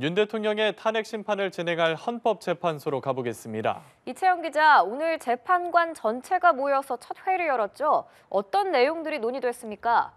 윤 대통령의 탄핵 심판을 진행할 헌법재판소로 가보겠습니다. 이채영 기자, 오늘 재판관 전체가 모여서 첫 회의를 열었죠. 어떤 내용들이 논의됐습니까?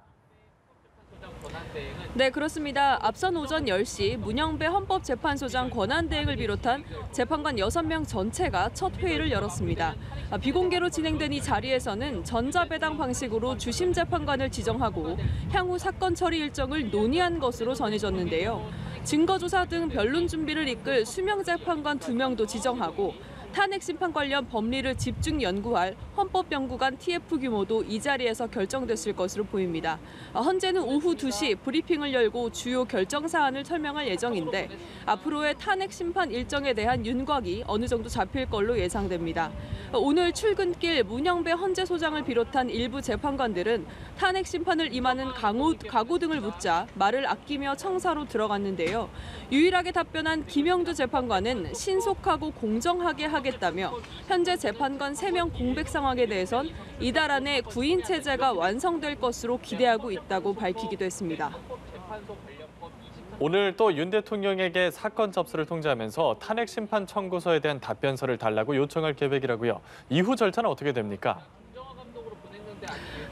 네, 그렇습니다. 앞선 오전 10시 문영배 헌법재판소장 권한대행을 비롯한 재판관 6명 전체가 첫 회의를 열었습니다. 비공개로 진행된 이 자리에서는 전자배당 방식으로 주심 재판관을 지정하고 향후 사건 처리 일정을 논의한 것으로 전해졌는데요. 증거조사 등 변론 준비를 이끌 수명 재판관 2명도 지정하고 탄핵 심판 관련 법리를 집중 연구할 헌법연구관 TF 규모도 이 자리에서 결정됐을 것으로 보입니다. 현재는 오후 2시 브리핑을 열고 주요 결정 사안을 설명할 예정인데 앞으로의 탄핵 심판 일정에 대한 윤곽이 어느 정도 잡힐 걸로 예상됩니다. 오늘 출근길 문영배 헌재 소장을 비롯한 일부 재판관들은 탄핵 심판을 임하는 각오 등을 묻자 말을 아끼며 청사로 들어갔는데요. 유일하게 답변한 김영두 재판관은 신속하고 공정하게 하겠다며 현재 재판관 3명 공백 상황에 대해선 이달 안에 구인 체제가 완성될 것으로 기대하고 있다고 밝히기도 했습니다. 오늘 또 윤 대통령에게 사건 접수를 통지하면서 탄핵 심판 청구서에 대한 답변서를 달라고 요청할 계획이라고요. 이후 절차는 어떻게 됩니까?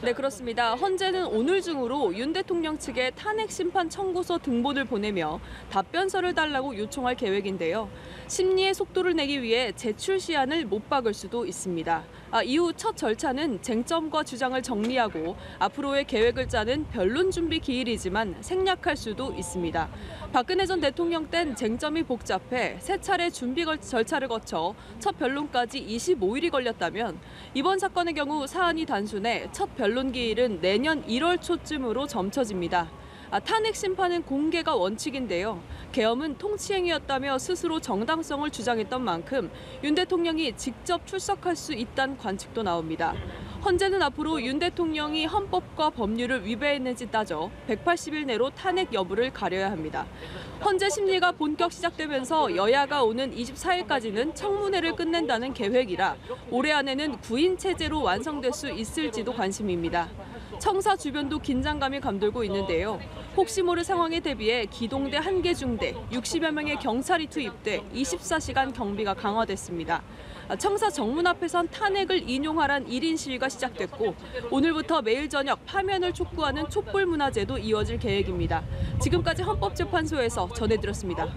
네, 그렇습니다. 헌재는 오늘 중으로 윤 대통령 측에 탄핵 심판 청구서 등본을 보내며 답변서를 달라고 요청할 계획인데요. 심리의 속도를 내기 위해 제출 시한을 못 박을 수도 있습니다. 이후 첫 절차는 쟁점과 주장을 정리하고 앞으로의 계획을 짜는 변론 준비 기일이지만 생략할 수도 있습니다. 박근혜 전 대통령 땐 쟁점이 복잡해 3차례 준비 절차를 거쳐 첫 변론까지 25일이 걸렸다면 이번 사건의 경우 사안이 단순해 첫 변론 기일은 내년 1월 초쯤으로 점쳐집니다. 탄핵 심판은 공개가 원칙인데요. 계엄은 통치행위였다며 스스로 정당성을 주장했던 만큼 윤 대통령이 직접 출석할 수 있다는 관측도 나옵니다. 헌재는 앞으로 윤 대통령이 헌법과 법률을 위배했는지 따져 180일 내로 탄핵 여부를 가려야 합니다. 헌재 심리가 본격 시작되면서 여야가 오는 24일까지는 청문회를 끝낸다는 계획이라 올해 안에는 구인 체제로 완성될 수 있을지도 관심입니다. 청사 주변도 긴장감이 감돌고 있는데요. 혹시 모를 상황에 대비해 기동대 1개 중대, 60여 명의 경찰이 투입돼 24시간 경비가 강화됐습니다. 청사 정문 앞에선 탄핵을 인용하란 1인 시위가 시작됐고 오늘부터 매일 저녁 파면을 촉구하는 촛불 문화제도 이어질 계획입니다. 지금까지 헌법재판소에서 전해드렸습니다.